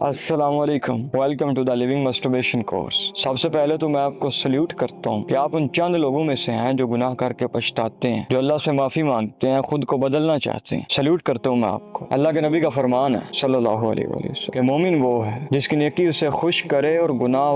अस्सलामुअलैकुम, welcome to the living masturbation course. सबसे पहले तो मैं आपको सल्यूट करता हूँ कि आप उन चंद लोगों में से हैं जो गुनाह करके पछताते हैं, जो अल्लाह से माफी मांगते हैं, खुद को बदलना चाहते हैं। सल्यूट करता हूँ मैं आपको। अल्लाह के नबी का फरमान है सल्लल्लाहु अलैहि वसल्लम कि मोमिन वो है जिसकी नेकी उसे खुश करे और गुनाह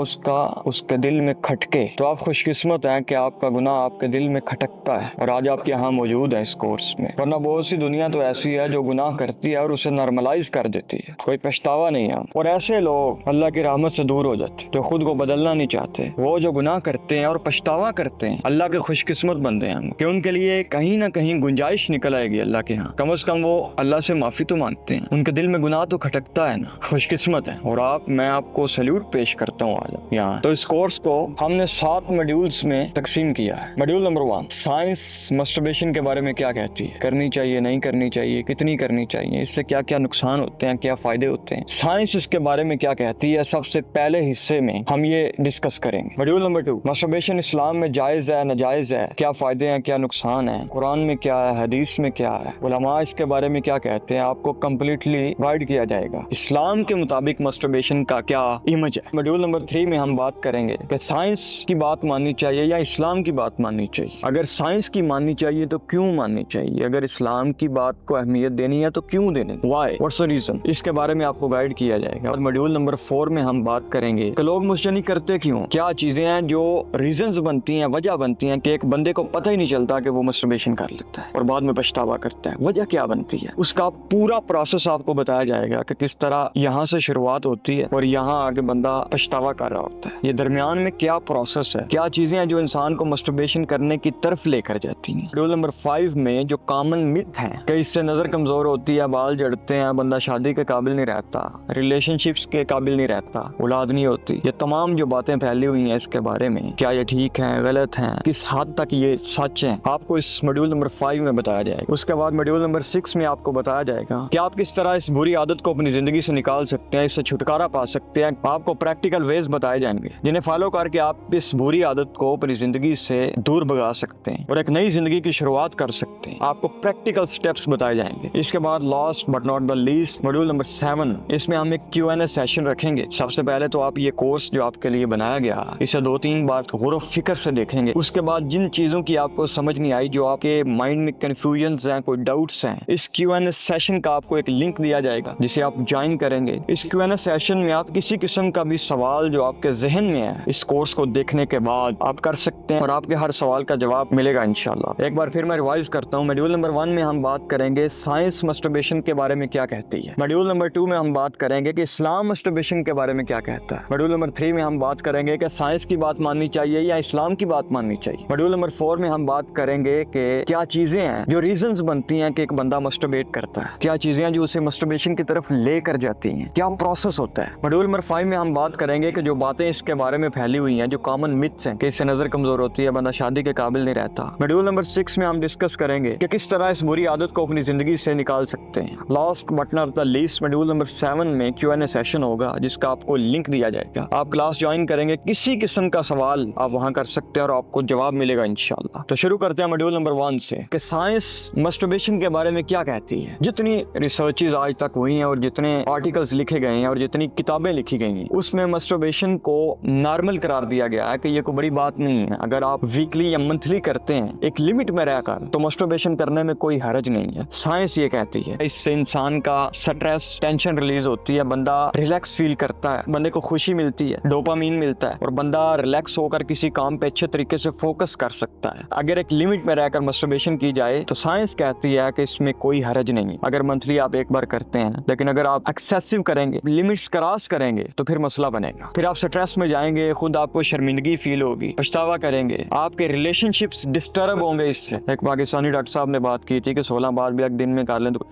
उसके दिल में खटके। तो आप खुशकिस्मत हैं कि आपका गुनाह आपके दिल में खटकता है और आज आपके यहाँ मौजूद है इस कोर्स में। वरना बहुत सी दुनिया तो ऐसी है जो गुनाह करती है और उसे नॉर्मलाइज कर देती है, कोई पछतावा नहीं है। और ऐसे लोग अल्लाह की रहमत से दूर हो जाते, जो खुद को बदलना नहीं चाहते। वो जो गुनाह करते हैं और पछतावा करते हैं, अल्लाह के खुशकिस्मत बंदे हैं कि उनके लिए कहीं ना कहीं गुंजाइश निकल आएगी अल्लाह के यहाँ। कम से कम वो अल्लाह से माफी तो मांगते हैं, उनके दिल में गुनाह तो खटकता है ना। खुशकिस्मत है। और मैं आपको सल्यूट पेश करता हूँ आज यहाँ। तो इस कोर्स को हमने 7 मॉड्यूल्स में तकसीम किया है। मॉड्यूल नंबर 1, साइंस मस्टरबेशन के बारे में क्या कहती है, करनी चाहिए नहीं करनी चाहिए, कितनी करनी चाहिए, इससे क्या क्या नुकसान होते हैं, क्या फायदे होते हैं, साइंस इसके बारे में क्या कहती है। सबसे पहले हिस्से में हम ये डिस्कस करेंगे। मॉड्यूल नंबर 2, मस्टरबेशन इस्लाम में जायज है नाजायज है, क्या फायदे हैं क्या नुकसान है, कुरान में क्या है, हदीस में क्या है, उलमा इसके बारे में क्या कहते हैं, आपको कम्प्लीटली गाइड किया जाएगा। इस्लाम के मुताबिक मस्टरबेशन का क्या इमेज है। मॉड्यूल नंबर 3 में हम बात करेंगे कि साइंस की बात माननी चाहिए या इस्लाम की बात माननी चाहिए। अगर साइंस की माननी चाहिए तो क्यों माननी चाहिए, अगर इस्लाम की बात को अहमियत देनी है तो क्यों देनी, व्हाई, व्हाट्स द रीजन, इसके बारे में आपको गाइड किया जाएगा। और मॉड्यूल नंबर 4 में हम बात करेंगे कि लोग मुझसे नहीं करते क्यों, क्या चीजें हैं जो रीजंस बनती हैं, वजह बनती हैं कि एक बंदे को पता ही नहीं चलता कि वो मस्टरबेशन कर लेता है और बाद में पछतावा करता है। वजह क्या बनती है, उसका पूरा प्रोसेस आपको बताया जाएगा कि किस तरह यहाँ से शुरुआत होती है और यहाँ आगे बंदा पछतावा कर रहा होता है। ये दरमियान में क्या प्रोसेस है, क्या चीजें हैं जो इंसान को मस्टरबेशन करने की तरफ लेकर जाती हैं। मॉड्यूल नंबर 5 में जो कॉमन मिथ है कि इससे नजर कमजोर होती है, बाल जड़ते हैं, बंदा शादी के काबिल नहीं रहता, रिलेशनशिप्स के काबिल नहीं रहता, औलाद नहीं होती, ये तमाम जो बातें फैली हुई हैं इसके बारे में, क्या ये ठीक है गलत है, किस हद तक ये सच है, आपको इस मॉड्यूल नंबर 5 में बताया जाएगा। उसके बाद मॉड्यूल नंबर 6 में आपको बताया जाएगा कि आप किस तरह इस बुरी आदत को अपनी जिंदगी से निकाल सकते हैं, इससे छुटकारा पा सकते हैं। आपको प्रैक्टिकल वेज बताए जाएंगे जिन्हें फॉलो करके आप इस बुरी आदत को अपनी जिंदगी से दूर भगा सकते हैं और एक नई जिंदगी की शुरुआत कर सकते हैं। आपको प्रैक्टिकल स्टेप्स बताए जाएंगे। इसके बाद last but not the least module number 7, इसमें हम एक Q&A सेशन रखेंगे। सबसे पहले तो आप ये कोर्स जो आपके लिए बनाया गया इसे 2-3 बार गौर फिक्र से देखेंगे। उसके बाद जिन चीजों की आपको समझ नहीं आई, जो आपके माइंड में कंफ्यूजन्स हैं, कोई डाउट्स हैं, इस Q&A सेशन का आपको एक लिंक दिया जाएगा जिसे आप ज्वाइन करेंगे। इस Q&A सेशन में आप किसी किस्म का भी सवाल जो आपके जहन में है इस कोर्स को देखने के बाद आप कर सकते हैं और आपके हर सवाल का जवाब मिलेगा इंशाल्लाह। एक बार फिर मैं रिवाइज करता हूँ। मॉड्यूल नंबर 1 में हम बात करेंगे साइंस मस्टरबेशन के बारे में क्या कहती है। मॉड्यूल नंबर 2 में हम बात करेंगे कि इस्लाम मस्टरबेशन के बारे में क्या कहता है। मॉड्यूल नंबर 3 में हम बात करेंगे कि साइंस की बात माननी चाहिए या इस्लाम की बात माननी चाहिए। मॉड्यूल नंबर 4 में हम बात करेंगे कि क्या चीजें हैं जो रीजंस बनती हैं कि एक बंदा मस्टरबेट करता है, क्या चीजें हैं जो उसे मस्टरबेशन की तरफ लेकर जाती हैं, क्या प्रोसेस होता है। मॉड्यूल नंबर 5 में हम बात करेंगे कि जो बातें इसके बारे में फैली हुई हैं, जो कॉमन मिथ्स हैं कि इससे नजर कमजोर होती है, बंदा शादी के काबिल नहीं रहता। मॉड्यूल नंबर 6 में हम डिस्कस करेंगे कि किस तरह इस बुरी आदत को अपनी जिंदगी से निकाल सकते हैं। Last but not the least module number 7 में Q&A सेशन होगा जिसका आपको लिंक दिया जाएगा। आप क्लास ज्वाइन करेंगे, किसी किस्म का सवाल आप वहां कर सकते हैं और आपको जवाब मिलेगा इंशाल्लाह। तो शुरू करते हैं मॉड्यूल नंबर 1 से कि साइंस मस्टरबेशन के बारे में क्या कहती है। जितनी रिसर्चेज आज तक हुई हैं और जितने आर्टिकल्स लिखे गए हैं और जितनी किताबें लिखी गई हैं, उसमें मस्टरबेशन को नॉर्मल करार दिया गया है कि ये कोई बड़ी बात नहीं है। अगर आप वीकली या मंथली करते हैं एक लिमिट में रहकर तो मस्टरबेशन करने में कोई हर्ज नहीं है। साइंस ये कहती है इससे इंसान का स्ट्रेस टेंशन रिलीज होती है, बंदा रिलैक्स फील करता है, बंदे को खुशी मिलती है, डोपामीन मिलता है और बंदा रिलैक्स होकर किसी काम पे अच्छे तरीके से फोकस कर सकता है। अगर एक लिमिट में रहकर मस्टरबेशन की जाए तो साइंस कहती है कि इसमें कोई हर्ज नहीं। अगर मंथली आप एक बार करते हैं, लेकिन अगर आप एक्सेसिव करेंगे, लिमिट्स क्रॉस करेंगे तो फिर मसला बनेगा। फिर आप स्ट्रेस में जाएंगे, खुद आपको शर्मिंदगी फील होगी, पछतावा करेंगे, आपके रिलेशनशिप्स डिस्टर्ब होंगे। इससे एक पाकिस्तानी डॉक्टर साहब ने बात की थी कि 16 बार भी एक दिन में कर लें तो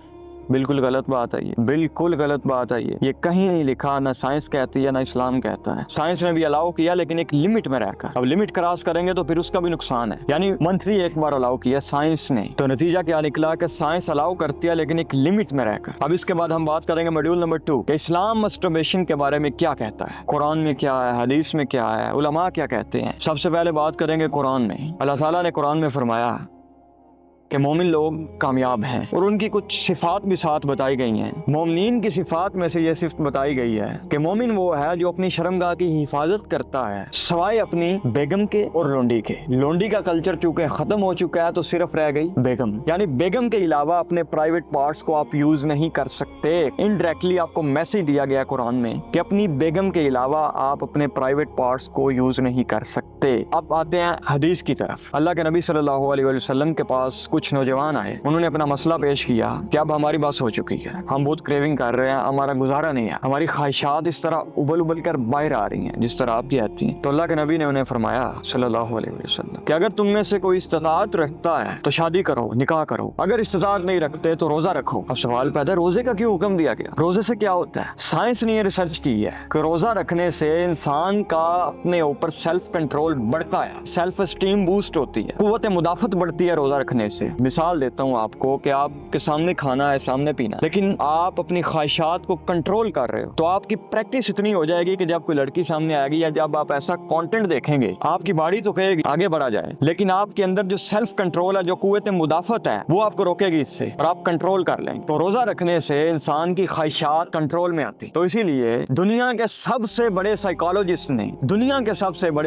बिल्कुल गलत बात है ये, बिल्कुल गलत बात है ये कहीं नहीं लिखा, ना साइंस कहती है ना इस्लाम कहता है। साइंस ने भी अलाउ किया लेकिन एक लिमिट में रहकर। अब लिमिट क्रॉस करेंगे तो फिर उसका भी नुकसान है। यानी मंथली एक बार अलाउ किया साइंस ने, तो नतीजा क्या निकला कि साइंस अलाउ करती है लेकिन एक लिमिट में रहकर। अब इसके बाद हम बात करेंगे मॉड्यूल नंबर 2 कि इस्लाम मस्टरबेशन के बारे में क्या कहता है, कुरान में क्या है, हदीस में क्या है, उलमा क्या कहते हैं। सबसे पहले बात करेंगे कुरान में। अल्लाह ताला ने कुरान में फरमाया कि मोमिन लोग कामयाब हैं और उनकी कुछ सिफात भी साथ बताई गई हैं। मोमिनीन की सिफात में से ये सिफ्त बताई गई है कि मोमिन वो है जो अपनी शर्मगाह की हिफाजत करता है सवाए अपनी बेगम के और लोंडी के। लोंडी का कल्चर चूंकि खत्म हो चुका है तो सिर्फ रह गई बेगम, यानी बेगम के अलावा अपने प्राइवेट पार्ट्स को आप यूज नहीं कर सकते। इनडायरेक्टली आपको मैसेज दिया गया कुरान में कि अपनी बेगम के अलावा आप अपने प्राइवेट पार्ट्स को यूज नहीं कर सकते। अब आते हैं हदीस की तरफ। अल्लाह के नबी सल्लल्लाहु अलैहि वसल्लम के पास कुछ नौजवान आए, उन्होंने अपना मसला पेश किया कि अब हमारी बस हो चुकी है, हम बहुत क्रेविंग कर रहे हैं, हमारा गुजारा नहीं है, हमारी ख्वाहिशात इस तरह उबल उबल कर बाहर आ रही हैं जिस तरह आप कहती हैं। तो अल्लाह के नबी ने उन्हें फरमाया सल्लल्लाहु अलैहि वसल्लम कि अगर तुम में से कोई इस्तिताअत रखता है तो शादी करो, निकाह करो, अगर इस्तिताअत नहीं रखते तो रोजा रखो। अब सवाल पैदा, रोजे का क्यों हुक्म दिया गया? रोजे से क्या होता है? साइंस ने रिसर्च की है कि रोजा रखने से इंसान का अपने ऊपर सेल्फ कंट्रोल बढ़ता है, सेल्फ एस्टीम बूस्ट होती है, कुव्वत मुदाफत बढ़ती है रोजा रखने से। मिसाल देता हूँ आपको कि आपके सामने खाना है, सामने पीना है, लेकिन आप अपनी ख्वाहिशात को कंट्रोल कर रहे हो तो आपकी प्रैक्टिस इतनी हो जाएगी कि जब कोई लड़की सामने आएगी या जब आप ऐसा कंटेंट देखेंगे आपकी बॉडी तो कहेगी आगे बढ़ा जाए, लेकिन आपके अंदर जो सेल्फ कंट्रोल है, जो कुव्वत मुदाफत है, वो आपको रोकेगी इससे और आप कंट्रोल कर लें। तो रोजा रखने से इंसान की ख्वाहिशात कंट्रोल में आती। तो इसीलिए दुनिया के सबसे बड़े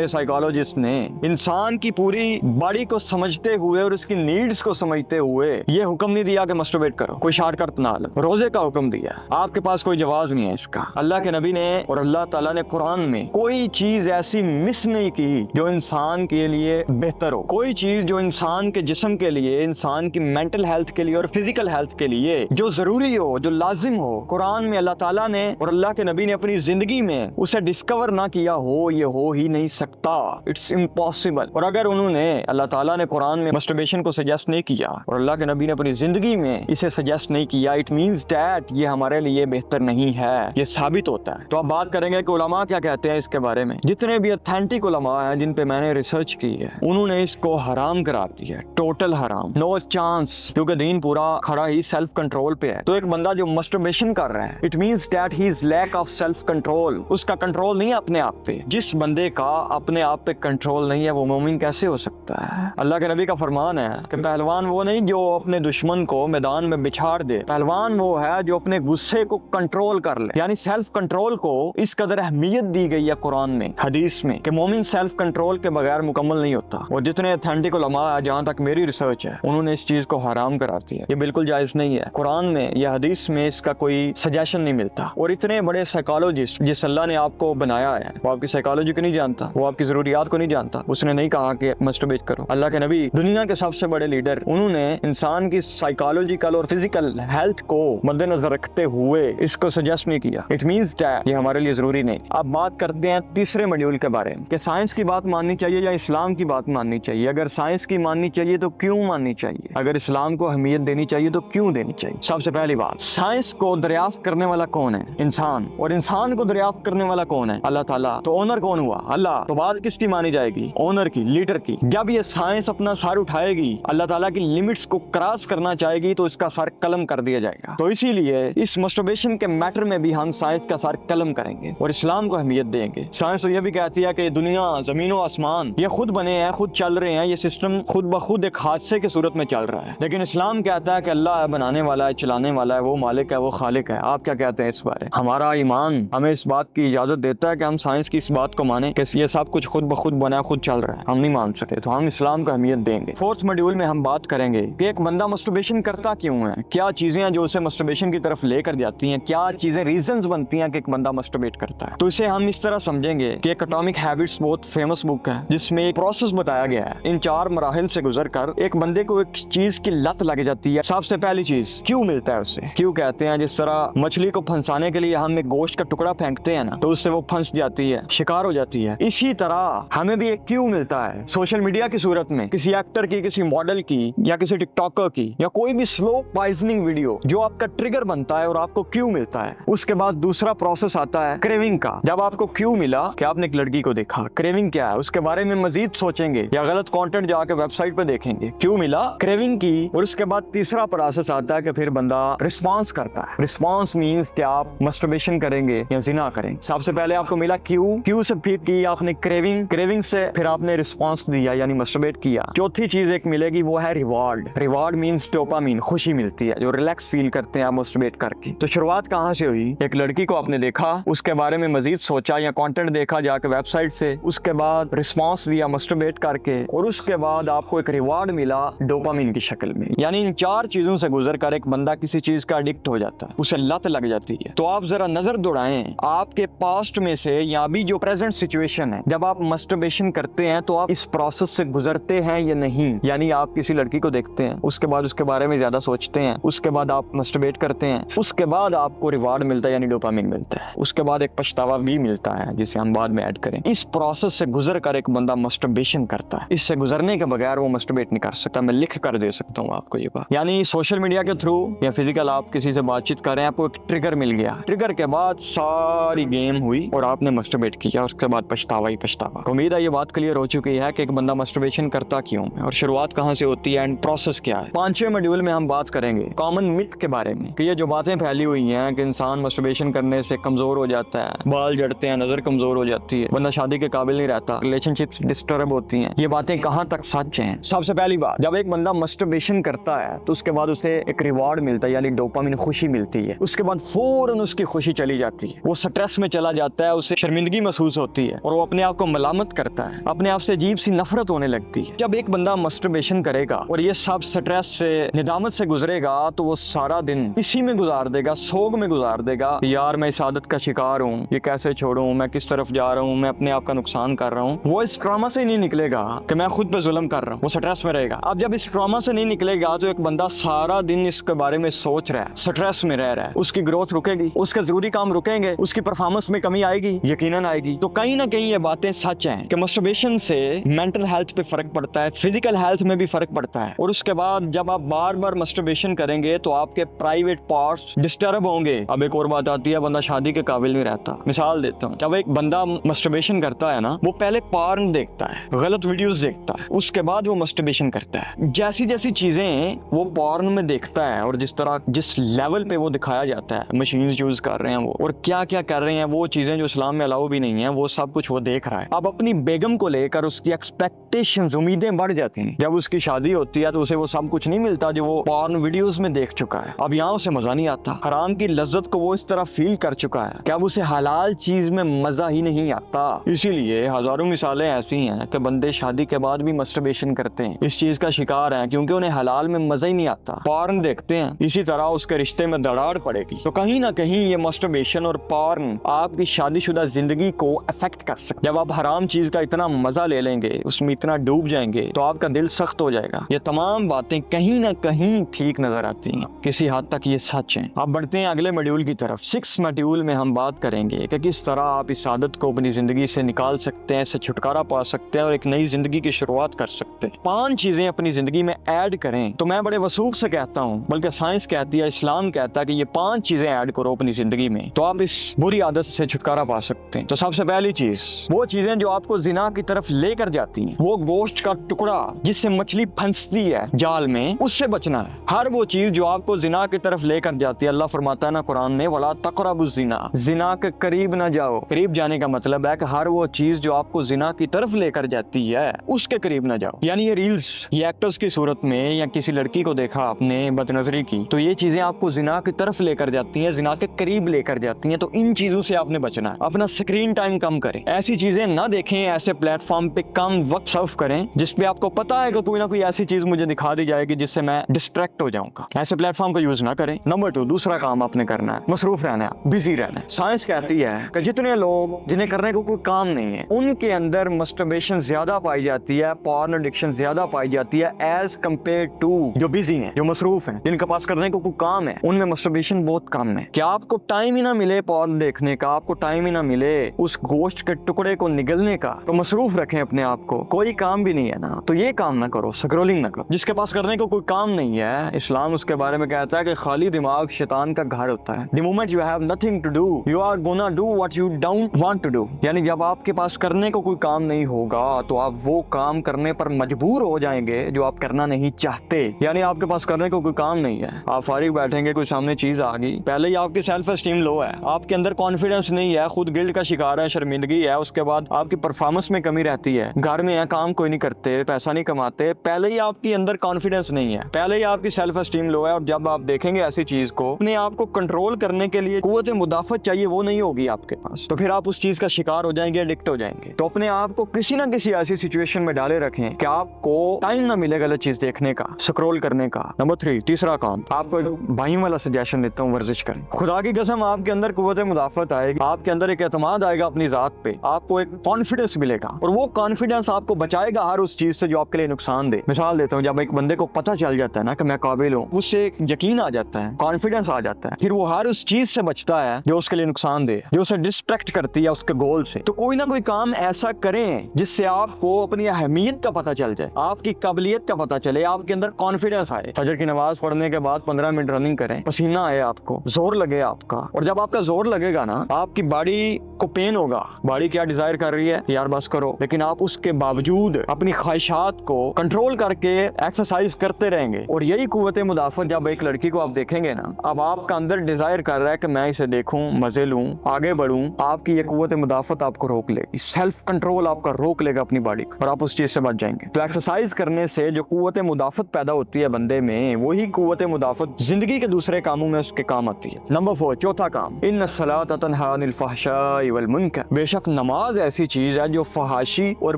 साइकोलॉजिस्ट ने इंसान की पूरी बॉडी को समझते हुए और उसकी नीड्स को समझते हुए ये हुक्म नहीं दिया कि मस्टरबेट करो, कोई शॉर्टकट ना लो, रोजे का हुक्म दिया। आपके पास कोई जवाब नहीं है इसका। अल्लाह के नबी ने और अल्लाह ताला ने कुरान में कोई चीज ऐसी मिस नहीं की जो इंसान के लिए बेहतर हो, कोई चीज जो इंसान के जिस्म के लिए, इंसान की मेंटल हेल्थ के लिए और फिजिकल हेल्थ के लिए जो जरूरी हो, जो लाजिम हो, कुरान में अल्लाह ताला ने और अल्लाह के नबी ने अपनी जिंदगी में उसे डिस्कवर ना किया हो, ये हो ही नहीं सकता। It's impossible. और अगर उन्होंने, अल्लाह ताला ने कुरान में मस्टरबेशन को सजेस्ट नहीं किया और अल्लाह के नबी ने अपनी जिंदगी में इसे सजेस्ट नहीं किया, इट मींस दैट ये हमारे लिए बेहतर नहीं है, ये साबित होता है। तो अब बात करेंगे कि उलमा क्या कहते हैं इसके बारे में। जितने भी ऑथेंटिक उलमा हैं जिन पे मैंने रिसर्च की है, उन्होंने इसको हराम करार दिया, टोटल हराम, नो चांस, क्योंकि दीन पूरा खड़ा ही सेल्फ कंट्रोल पे है। तो एक बंदा जो मस्टरबेशन कर रहा है, it means that he is lack of self control, उसका कंट्रोल नहीं है अपने आप पे। जिस बंदे का अपने आप पे कंट्रोल नहीं है वो मोमिन कैसे हो सकता है? अल्लाह के नबी का फरमान है कि पहलवान वो नहीं जो अपने दुश्मन को मैदान में बिछाड़ दे, पहलवान वो है जो अपने गुस्से को कंट्रोल कर ले। यानी सेल्फ कंट्रोल को इस कदर अहमियत दी गई है कुरान में, हदीस में, कि मोमिन सेल्फ कंट्रोल के बगैर मुकम्मल नहीं होता। और जितने ऑथेंटिक उलमा है, जहाँ तक मेरी रिसर्च है, उन्होंने इस चीज को हराम करार दिया। ये बिल्कुल जायज नहीं है। कुरान में या हदीस में इसका कोई सजेशन नहीं मिलता। और इतने बड़े साइकोलॉजिस्ट जिस अल्लाह ने आपको बनाया है, वो आपकी साइकोलॉजी को नहीं जानता, वो आपकी जरूरियात को नहीं जानता। उसने नहीं कहा कि मस्टरबेट करो। अल्लाह के नबी दुनिया के सबसे बड़े लीडर, उन्होंने इंसान की साइकोलॉजिकल और फिजिकल हेल्थ को मद्देनजर रखते हुए इसको सजेस्ट नहीं किया। इट मींस दैट ये हमारे लिए जरूरी नहीं। अब बात करते हैं तीसरे मॉड्यूल के बारे में कि साइंस की बात माननी चाहिए या इस्लाम की बात माननी चाहिए। अगर साइंस की माननी चाहिए तो क्यों माननी चाहिए? अगर इस्लाम को अहमियत देनी चाहिए तो क्यों देनी चाहिए? सबसे पहली बात, साइंस को दरियाफ्त करने वाला कौन है? इंसान। और इंसान को दरियाफ्त करने वाला कौन है? अल्लाह ताला। तो ओनर कौन हुआ? अल्लाह। तो बात किसकी मानी जाएगी? ओनर की, लीडर की। जब ये साइंस अपना सर उठाएगी, अल्लाह ताला की लिमिट्स को क्रॉस करना चाहेगी, तो इसका सर कलम कर दिया जाएगा। तो इसीलिए इस मस्टरबेशन के मैटर में भी हम साइंस का सर कलम करेंगे और इस्लाम को अहमियत देंगे। साइंस तो यह भी कहती है कि दुनिया, जमीन और आसमान ये खुद बने हैं, खुद चल रहे हैं, ये सिस्टम खुद ब खुद एक हादसे की सूरत में चल रहा है। लेकिन इस्लाम कहता है कि अल्लाह है, बनाने वाला है, चलाने वाला है, वो मालिक है, वो खालिक है। आप क्या कहते हैं इस बारे? हमारा ईमान हमें इस बात की इजाजत देता है कि हम साइंस की इस बात को माने कि ये सब कुछ खुद ब खुद बना, खुद चल रहा है? हम नहीं मान सकते, तो हम इस्लाम को अहमियत देंगे। फोर्थ मॉड्यूल में हम बात करेंगे कि एक बंदा मस्टरबेशन करता क्यों है, क्या चीजें हैं जो उसे मस्टरबेशन की तरफ लेकर जाती हैं, क्या चीजें रीजंस बनती हैं कि एक बंदा मस्टरबेट करता है। तो इसे हम इस तरह समझेंगे कि एक एटॉमिक हैबिट्स बहुत फेमस बुक है जिसमें एक प्रोसेस बताया गया है। इन 4 मराहिल से गुजर कर एक बंदे को एक चीज की लत लग जाती है। सबसे पहली चीज, क्यों मिलता है उसे? क्यों कहते हैं जिस तरह मछली को फंसाने के लिए हम एक गोश्त का टुकड़ा फेंकते हैं ना, तो उससे वो फंस जाती है, शिकार हो जाती है। इसी तरह हमें भी एक क्यों मिलता है सोशल मीडिया की सूरत में, किसी एक्टर की, किसी मॉडल की या किसी टिकटॉकर की, या कोई भी स्लो पॉइजनिंग वीडियो जो आपका ट्रिगर बनता है और आपको क्यों मिलता है। उसके बाद दूसरा प्रोसेस आता है क्रेविंग का। जब आपको क्यों मिला कि आपने एक लड़की को देखा, क्रेविंग क्या है, उसके बारे में मजीद सोचेंगे या गलत कंटेंट जाके वेबसाइट पे देखेंगे, क्यों मिला, क्रेविंग की। और उसके बाद तीसरा प्रोसेस आता है कि फिर बंदा रिस्पॉन्स करता है। रिस्पॉन्स मींस कि आप मस्टरबेशन करेंगे या जिना करेंगे। सबसे पहले आपको मिला क्यों से फिर की आपने क्रेविंग क्रेविंग से फिर आपने रिस्पॉन्स दिया यानी मस्टरबेट किया, चौथी चीज एक मिलेगी वो है रिवॉर्ड। रिवॉर्ड मींस डोपामीन, खुशी मिलती है, जो रिलैक्स फील करते हैं आप मस्टरबेट करके। तो शुरुआत कहाँ से हुई? एक लड़की को आपने देखा, उसके बारे में मजीद सोचा या कंटेंट देखा जाके वेबसाइट से, उसके बाद रिस्पॉन्स दिया मस्टरबेट करके, और उसके बाद आपको एक रिवॉर्ड मिला डोपामीन की शक्ल में। यानी इन चार चीजों से गुजर कर एक बंदा किसी चीज का एडिक्ट हो जाता है, उसे लत लग जाती है। तो आप जरा नजर दौड़ाएं आपके पास्ट में से या अभी जो प्रेजेंट सिचुएशन है, जब आप मस्टरबेशन करते हैं तो आप इस प्रोसेस से गुजरते हैं या नहीं। यानी आप किसी लड़की को देखते हैं, उसके बाद उसके बारे में ज्यादा सोचते हैं, उसके बाद आप मस्टरबेट करते हैं, उसके बाद आपको रिवार्ड मिलता है यानी डोपामिन मिलता है, उसके बाद एक पछतावा भी मिलता है जिसे हम बाद में ऐड करें। इस प्रोसेस से गुजर कर एक बंदा मस्टरबेशन करता है। इससे गुजरने के बगैर वो मस्टरबेट नहीं कर सकता। मैं लिख कर दे सकता हूँ आपको ये बात। यानी सोशल मीडिया के थ्रू या फिजिकल आप किसी से बातचीत कर रहे हैं, आपको एक ट्रिगर मिल गया, ट्रिगर के बाद सारी गेम हुई और आपने मस्टरबेट किया, उसके बाद पछतावा ही पछतावा। उम्मीद है ये बात क्लियर हो चुकी है कि एक बंदा मस्टरबेशन करता क्यों है और शुरुआत कहाँ से होती है एंड प्रोसेस क्या है। 5वें मॉड्यूल में हम बात करेंगे कॉमन मिथ के बारे में कि ये जो बातें फैली हुई हैं कि इंसान मस्टरबेशन करने से कमजोर हो जाता है, बाल झड़ते हैं, नजर कमजोर हो जाती है, बंदा शादी के काबिल नहीं रहता, रिलेशनशिप्स डिस्टर्ब होती हैं। ये बातें कहाँ तक सच हैं? सबसे पहली बात, जब एक बंदा मस्टरबेशन करता है तो उसके बाद उसे एक रिवॉर्ड मिलता है यानी डोपामिन, खुशी मिलती है। उसके बाद फौरन उसकी खुशी चली जाती है, वो स्ट्रेस में चला जाता है, उसे शर्मिंदगी महसूस होती है और वो अपने आप को मलामत करता है, अपने आप से अजीब सी नफरत होने लगती है। जब एक बंदा मस्टरबेशन करेगा और ये सब स्ट्रेस से, निदामत से गुजरेगा तो वो सारा दिन इसी में गुजार देगा, सोग में गुजार देगा। यार मैं इस आदत का शिकार हूँ, ये कैसे छोड़ूं, मैं किस तरफ जा रहा हूँ, मैं अपने आप का नुकसान कर रहा हूँ। वो इस ट्रॉमा से नहीं निकलेगा कि मैं खुद पे जुल्म कर रहा हूँ, वो स्ट्रेस में रहेगा। अब जब इस ट्रॉमा से नहीं निकलेगा तो एक बंदा सारा दिन इसके बारे में सोच रहा है, स्ट्रेस में रह रहा है, उसकी ग्रोथ रुकेगी, उसके जरूरी काम रुकेंगे, उसकी परफॉर्मेंस में कमी आएगी, यकीनन आएगी। तो कहीं ना कहीं ये बातें सच हैं कि मस्टरबेशन से मेंटल हेल्थ पे फर्क पड़ता है, फिजिकल हेल्थ में भी फर्क पड़ता है। और उसके बाद जब आप बार बार मस्टरबेशन करेंगे तो आपके प्राइवेट पार्ट्स डिस्टर्ब होंगे। अब एक और बात आती है, बंदा शादी के काबिल नहीं रहता। मिसाल देता हूँ, जब एक बंदा मस्टरबेशन करता है ना, वो पहले पॉर्न देखता है, गलत वीडियोस देखता है, उसके बाद वो मस्टरबेशन करता है। जैसी जैसी चीजें वो पॉर्न में देखता है और जिस तरह जिस लेवल पे वो दिखाया जाता है, मशीन यूज कर रहे हैं वो, और क्या क्या कर रहे हैं, वो चीजें जो इस्लाम में अलाउ भी नहीं है, वो सब कुछ वो देख रहा है। अब अपनी बेगम को लेकर उसकी एक्सपेक्टेशंस, उम्मीदें बढ़ जाती हैं। जब उसकी शादी होती है तो उसे वो सब कुछ नहीं मिलता जो वो पॉर्न वीडियोस में देख चुका है। अब यहाँ उसे मजा नहीं आता, हराम की लज्जत को वो इस तरह फील कर चुका है कि अब उसे हलाल चीज में मजा ही नहीं आता। इसीलिए हजारों मिसालें ऐसी हैं कि बंदे शादी के बाद भी मस्टरबेशन करते हैं, इस चीज का शिकार हैं क्योंकि उन्हें हलाल में मजा ही नहीं आता, पॉर्न देखते हैं। इसी तरह उसके रिश्ते में दरार पड़ेगी। तो कहीं ना कहीं ये मस्टरबेशन और पॉर्न आपकी शादीशुदा जिंदगी को अफेक्ट कर सकते। जब आप हराम चीज का इतना मजा ले लेंगे, उसमें इतना डूब जाएंगे तो आपका दिल सख्त हो जाएगा। ये तमाम बातें कहीं ना कहीं ठीक नजर आती हैं, किसी हद तक ये सच है। अब बढ़ते हैं अगले मॉड्यूल की तरफ। 6 मॉड्यूल में हम बात करेंगे कि किस तरह आप इस आदत को अपनी जिंदगी से निकाल सकते हैं, इससे छुटकारा पा सकते हैं और एक नई जिंदगी की शुरुआत कर सकते हैं। 5 चीजें अपनी जिंदगी में ऐड करें। तो मैं बड़े वसूख से कहता हूँ, बल्कि साइंस कहती है, इस्लाम कहता है कि ये 5 चीजें ऐड करो अपनी जिंदगी में तो आप इस बुरी आदत से छुटकारा पा सकते हैं। तो सबसे पहली चीज, वो चीजें जो आपको जिना की तरफ लेकर जाती हैं, वो गोश्त का टुकड़ा जिससे मछली फंसती है जाल में, उससे बचना है। हर वो चीज जो आपको जिना की तरफ लेकर जाती है, अल्लाह फरमाता है ना कुरान में, वला तक़रबुज़ ज़िना, जिना के करीब ना जाओ। करीब जाने का मतलब है कि हर वो चीज जो आपको जिना की तरफ लेकर जाती है उसके करीब ना जाओ। यानी ये रील्स, ये एक्टर्स की सूरत में, या किसी लड़की को देखा आपने बदनजरी की, तो ये चीजें आपको जिना की तरफ लेकर जाती हैं, जिना के करीब लेकर जाती हैं। तो इन चीजों से आपने बचना है। अपना स्क्रीन टाइम कम करें, ऐसी चीजें ना देखें, ऐसे प्लेटफॉर्म पे कम वक्त सर्व करें जिसपे आपको पता है कि कोई ना कोई ऐसी चीज मुझे दिखा दी जाएगी जिससे मैं डिस्ट्रैक्ट हो जाऊंगा। ऐसे प्लेटफॉर्म का यूज ना करें। नंबर 2, दूसरा काम आपने करना है, मसरूफ रहना है, बिजी रहना है। साइंस कहती है कि जितने लोग जिन्हें करने को कोई काम नहीं है, उनके अंदर मस्टरबेशन ज्यादा पाई जाती है, पॉर्न एडिक्शन ज्यादा पाई जाती है एज कम्पेयर टू जो बिजी हैं, जो मसरूफ हैं, जिनके पास करने को कोई काम है, उनमें मस्टरबेशन बहुत कम है। क्या आपको टाइम ही ना मिले पॉर्न देखने का, आपको टाइम ही ना मिले उस गोश्त के टुकड़े को निगलने का, तो मसरूफ रखें अपने आप को। कोई काम भी नहीं है ना, तो ये काम ना करो, स्क्रॉलिंग ना करो। जिसके पास करने को कोई काम नहीं है, इस्लाम उसके बारे में कहता है कि खाली दिमाग शैतान का घर होता है। The moment you have nothing to do, you are gonna do what you don't want to do। यानी जब आपके पास करने को कोई काम नहीं होगा तो आप वो काम करने पर मजबूर हो जाएंगे जो आप करना नहीं चाहते। यानी आपके पास करने को कोई काम नहीं है, आप फारिग बैठेंगे, कोई सामने चीज आ गई, पहले ही आपकी सेल्फ एस्टीम लो है, आपके अंदर कॉन्फिडेंस नहीं है, खुद गिल्ट का शिकार है, शर्मिंदगी है, उसके बाद आपकी परफॉर्मेंस में कमी रहती है, घर में है, काम कोई नहीं करते, पैसा नहीं कमाते, पहले ही आपकी अंदर कॉन्फिडेंस नहीं है, पहले ही आपकी सेल्फ एस्टीम लो है। और जब आप देखेंगे ऐसी चीज को, अपने आप को कंट्रोल करने के लिए कुव्वत मुदाफत चाहिए, वो नहीं होगी आपके पास, तो फिर आप उस चीज का शिकार हो जाएंगे, एडिक्ट हो जाएंगे। तो अपने आप को किसी ना किसी ऐसी सिचुएशन में डाले रखें कि आपको टाइम ना मिले गलत चीज देखने का, स्क्रॉल करने का। नंबर 3, तीसरा काम, आपको एक भाई वाला सजेशन देता हूँ, वर्जिश करें। खुदा की कसम आपके अंदर कुव्वत मुदाफत आएगी, आपके अंदर एक एतमाद आएगा अपनी जात पे, आपको एक कॉन्फिडेंस मिलेगा और वो कॉन्फिडेंस आपको बचाएगा हर उस चीज से जो आपके लिए नुकसान दे। मिसाल देता हूँ, जब एक बंदे को पता चल जाता है ना कि मैं काबिल हूँ, उससे एक यकीन आ जाता है, कॉन्फिडेंस आ जाता है, फिर वो हर उस चीज से बचता है जो उसके लिए नुकसान दे, जो उसे डिस्ट्रैक्ट करती है उसके गोल से। तो कोई ना कोई काम ऐसा करें जिससे आपको अपनी अहमियत का पता चल जाए, आपकी काबिलियत का पता चले, आपके अंदर कॉन्फिडेंस आए। फजर की नमाज पढ़ने के बाद 15 मिनट रनिंग करें, पसीना आए, आपको जोर लगे आपका, और जब आपका जोर लगेगा ना, आपकी बॉडी को पेन होगा, बॉडी क्या डिजायर कर रही है यार बस करो, लेकिन आप उसके बावजूद अपनी ख्वाहिशात को कंट्रोल करके एक्सरसाइज करते रहेंगे। और यही कुव्वत मुदाफत, जब एक लड़की को आप देखेंगे ना, अब आपका अंदर डिजायर कर रहा है कि मैं इसे देखूं, मजे लूं, आगे बढ़ूं, आपकी ये कुव्वत मुदाफत आपको रोक लेगी, सेल्फ कंट्रोल आपका रोक लेगा अपनी बॉडी को, और आप उस चीज से बच जाएंगे। तो एक्सरसाइज करने से जो कुव्वत मुदाफत पैदा होती है बंदे में, वही कुव्वत मुदाफत जिंदगी के दूसरे कामों में उसके काम आती है। नंबर 4, चौथा काम, इन्नस्सलात तन्हा अनिल फहशाई वल मुनकर। बेशक नमाज ऐसी चीज है जो फहाशी और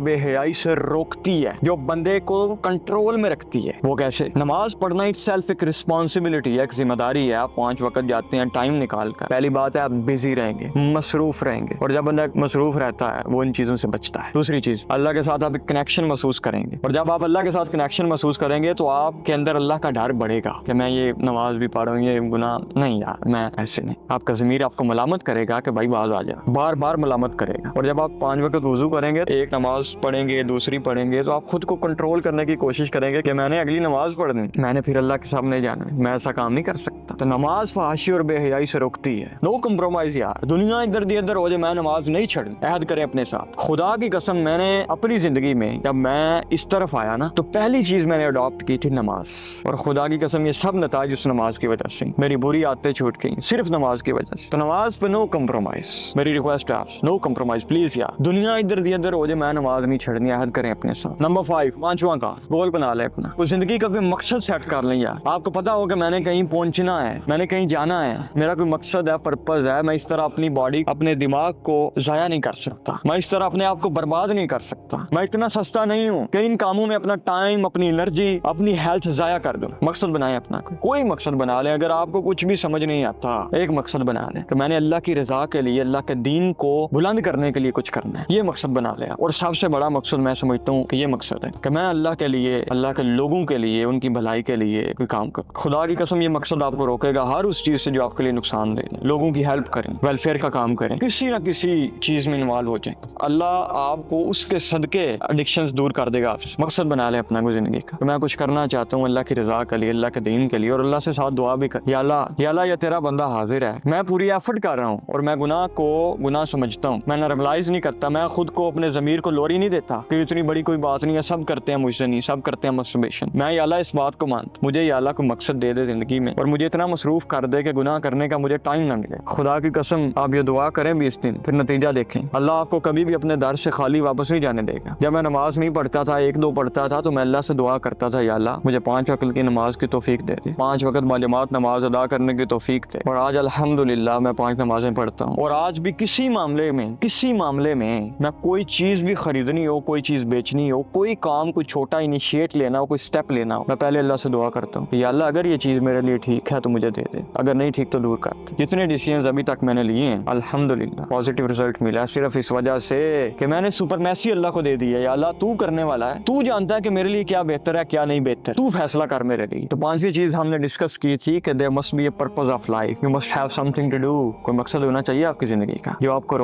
बेहयाई से रोकती है, जो बंदे को कंट्रोल में रखती है। वो कैसे? नमाज पढ़ना इटसेल्फ एक रिस्पॉन्सिबिलिटी है, एक जिम्मेदारी है। आप 5 वक्त जाते हैं टाइम निकाल कर। पहली बात है आप बिजी रहेंगे, मसरूफ रहेंगे, और जब बंदा मसरूफ रहता है वो इन चीजों से बचता है। दूसरी चीज, अल्लाह के साथ आप एक कनेक्शन महसूस करेंगे, और जब आप अल्लाह के साथ कनेक्शन महसूस करेंगे तो आपके अंदर अल्लाह का डर बढ़ेगा कि मैं ये नमाज भी पढ़ रहा हूँ, ये गुनाह नहीं यार, मैं ऐसे नहीं। आपका ज़मीर आपको मलामत करेगा कि भाई बाज आ जा, बार बार मलामत करेगा। और जब आप 5 वक्त वुजू करेंगे, एक नमाज पढ़ेंगे, दूसरी पढ़ेंगे, तो आप खुद को कंट्रोल करने की कोशिश करेंगे कि मैंने अगली नमाज पढ़नी, मैंने फिर अल्लाह के सामने जाना है, मैं ऐसा काम नहीं कर सकता। तो नमाज फहाशी और बेहयाई से रोकती है। नो कम्प्रोमाइज यार, दुनिया इधर दी इधर हो जाए, मैं नमाज नहीं छोड़नी। अहद करें अपने साथ। खुदा की कसम, मैंने अपनी जिंदगी में जब मैं इस तरफ आया ना, तो पहली चीज मैंने अडॉप्ट की थी नमाज। और खुदा की कसम ये सब नताज उस नमाज की वजह से, मेरी बुरी आदतें छूट गई सिर्फ नमाज की वजह से। तो नमाज पे नो कम्प्रोमाइज, मेरी रिक्वेस्ट है आपसे, नो कम्प्रोमाइज प्लीज यार। दुनिया इधर दी इधर हो जाए, मैं नमाज नहीं छोड़नी। अहद करें अपने साथ। नंबर 5, पांचवा का गोल बना ले अपना, उस जिंदगी का कोई मकसद सेट कर लें यार। आपको पता हो कि मैंने कहीं पहुंचना है, मैंने कहीं जाना है, मेरा कोई मकसद है, पर्पज है। मैं इस तरह अपनी बॉडी, अपने दिमाग को जाया नहीं कर सकता, मैं इस तरह अपने आप को बर्बाद नहीं कर सकता। मैं इतना सस्ता नहीं हूँ कि इन कामों में अपना टाइम, अपनी एनर्जी, अपनी हेल्थ जाया कर दूं। मकसद बनाए अपना, कोई मकसद बना ले। अगर आपको कुछ भी समझ नहीं आता, एक मकसद बना ले कि मैंने अल्लाह की रजा के लिए, अल्लाह के दीन को बुलंद करने के लिए कुछ करना है, ये मकसद बना ले। और सबसे बड़ा मकसद मैं समझता हूँ कि ये मकसद है कि मैं अल्लाह के लिए, अल्लाह के लोगों के लिए, उनकी भलाई के लिए कोई काम करूं। खुदा की कसम ये मकसद आपको रोकेगा हर उस चीज से जो आपके लिए नुकसान दे। लोगों की हेल्प करें, वेलफेयर का काम करें, किसी ना किसी चीज में इन्वॉल्व हो जाए। अल्लाह आपको उसके सदके एडिक्शंस दूर कर देगा आपसे। मकसद बना ले अपना जिंदगी का, तो मैं कुछ करना चाहता हूँ अल्लाह की रजा के लिए, अल्लाह के दीन के लिए, और अल्लाह से साथ दुआ भी कर, या अल्लाह ये तेरा बंदा हाजिर है, मैं पूरी एफर्ट कर रहा हूँ और मैं गुनाह को गुनाह समझता हूँ, मैं नॉर्मलाइज नहीं करता, मैं खुद को, अपने ज़मीर को लोरी नहीं देता कि इतनी बड़ी कोई बात नहीं है, सब करते हैं, मुझसे नहीं, सब करते हैं मस्टरबेशन। मैं या अल्लाह इस बात को मानता, मुझे या अल्लाह को मकसद दे दे जिंदगी में, और मुझे इतना मसरूफ कर दे कि गुनाह करने का मुझे टाइम ना मिले। खुदा की कसम आप ये दुआ करें 20 दिन, फिर नतीजा देखें। अल्लाह आपको कभी भी अपने दर से खाली वापस नहीं जाने देगा। जब मैं नमाज नहीं पढ़ता था, 1-2 पढ़ता था, तो मैं अल्लाह से दुआ करता था, या अल्लाह मुझे 5 वक्त की नमाज की तौफीक दे दे, 5 वक्त बाजमात नमाज अदा करने की तौफीक दे। और आज अल्हम्दुलिल्लाह मैं 5 नमाजें पढ़ता हूँ। और आज भी किसी मामले में मैं कोई चीज भी खरीदनी हो, कोई चीज बेचनी हो, कोई काम, कोई छोटा इनिशिएट लेना हो, कोई स्टेप लेना हो, मैं पहले अल्लाह से दुआ करता हूँ, या अल्लाह अगर ये चीज मेरे लिए ठीक है तो मुझे दे दे, अगर नहीं ठीक तो दूर कर दे। जितने डिसीजंस अभी तक मैंने लिए हैं अल्हम्दुलिल्लाह पॉजिटिव रिजल्ट मिला है, सिर्फ इस वजह से कि मैंने सुपरमेसी अल्लाह को दे दी है। या अल्लाह तू करने वाला है, तू जानता है कि मेरे लिए क्या बेहतर है, क्या नहीं बेहतर, तू फैसला कर मेरे लिए। तो 5वीं चीज हमने डिस्कस की थी कि there must be a purpose of life, you must have something to do. कोई मकसद होना चाहिए आपकी जिंदगी का जो आपको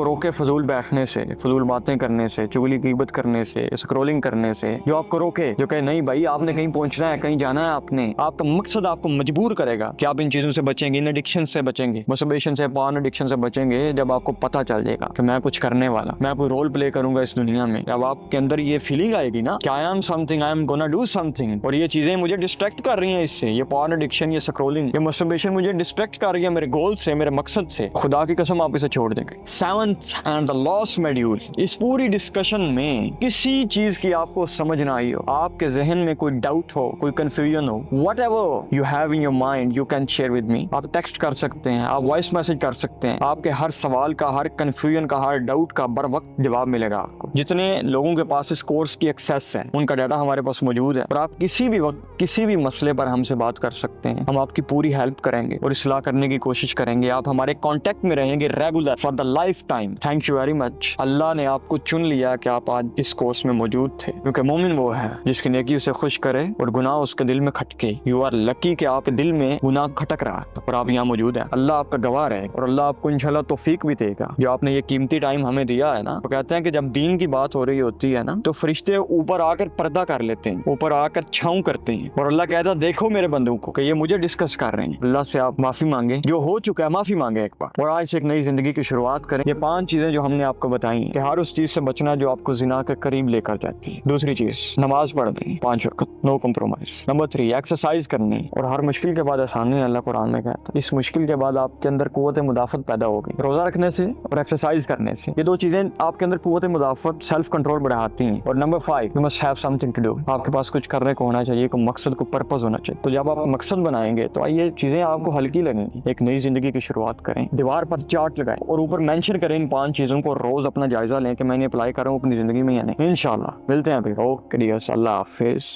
रोके फजूल बैठने से, फजूल बातें करने से, चुगली गीबत करने से, स्क्रोलिंग करने से, जो आपको रोके, जो कहे नहीं भाई आपने कहीं पहुंचना है, कहीं जाना है आपने, आपका मकसद आपको मजबूर करेगा कि आप इन चीजों से बचेंगे, इन एडिक्शन से बचेंगे, मस्टरबेशन से, पॉर्न एडिक्शन से बचेंगे। जब आपको पता चल जाएगा कि मैं कुछ करने वाला, मैं कोई रोल प्ले करूंगा इस दुनिया में, जब आपके अंदर ये फीलिंग आएगी ना कि I am something, I am gonna do something, और ये चीजें मुझे डिस्ट्रैक्ट कर रही हैं इससे, ये पॉर्न एडिक्शन, ये स्क्रोलिंग, ये मस्टरबेशन मुझे डिस्ट्रैक्ट कर रही है मेरे गोल से, मेरे मकसद से, खुदा की कसम आप इसे छोड़ देंगे। 7th and the lost module, इस पूरी डिस्कशन में किसी चीज की आपको समझ ना आई हो, आपके जहन में कोई डाउट हो, कोई कंफ्यूजन हो, whatever you have in your mind you can share with me. आप टेक्स्ट कर सकते हैं, आप वॉइस मैसेज कर सकते हैं, आपके हर सवाल का, हर कंफ्यूजन का, हर डाउट का बर वक्त जवाब मिलेगा आपको। जितने लोगों के पास इस कोर्स की एक्सेस है उनका डाटा हमारे पास मौजूद है और आप किसी भी वक्त किसी भी मसले पर हमसे बात कर सकते हैं। हम आपकी पूरी हेल्प करेंगे और इस्लाह करने की कोशिश करेंगे। आप हमारे कांटेक्ट में रहेंगे regular for the life time. Thank you very much. Allah ने आपको चुन लिया कि आप आज इस कोर्स में मौजूद थे, क्योंकि मोमिन वो है जिसकी नेकी उसे खुश करे और गुनाह उसके दिल में खटके। यू आर लकी कि आपके दिल में गुनाह खटक रहा है और आप यहाँ मौजूद हैं। अल्लाह आपका गवाह है और अल्लाह आपको इंशाल्लाह तौफीक भी देगा। जो आपने ये कीमती टाइम हमें दिया है ना, तो कहते हैं कि जब दीन की बात हो रही होती है ना, तो फरिश्ते ऊपर आकर पर्दा कर लेते हैं, ऊपर आकर छाऊं करते हैं और अल्लाह कहता है देखो मेरे बंदों को कि ये मुझे डिस्कस कर रहे हैं। अल्लाह से आप माफी मांगे, जो हो चुका है माफी मांगे एक बार, और आज से एक नई जिंदगी की शुरुआत करें। ये 5 चीजें जो हमने आपको बताई कि हर उस चीज से बचना जो आपको जिना के करीब लेकर जाती है। दूसरी चीज, नमाज पढ़नी 5 वक्त, नो कॉम्प्रोमाइज। नंबर 3, एक्सरसाइज करनी, और हर मुश्किल के बाद आसानी, अल्लाह कुरान में कहता है। इस मुश्किल के बाद आपके अंदर कुव्वत मुदाफत पैदा होगी, रोजा रखने से और एक्सरसाइज करने से। ये 2 चीजें आपके अंदर कुव्वत मुदाफत, सेल्फ कंट्रोल बढ़ाती हैं। और number 5, you must have something to do. आपके पास कुछ करने को होना चाहिए, कोई मकसद, को पर्पस होना चाहिए। तो जब आप मकसद बनाएंगे तो ये चीजें आपको हल्की लगेंगी। एक नई जिंदगी की शुरुआत करें, दीवार पर चार्ट लगाएं और ऊपर मेंशन करें इन 5 चीजों को। रोज अपना जायजा लें कि मैंने अप्लाई कर रहा हूँ अपनी जिंदगी में या नहीं। इंशाल्लाह मिलते हैं अभी। ओके डियर्स, अल्लाह हाफिज।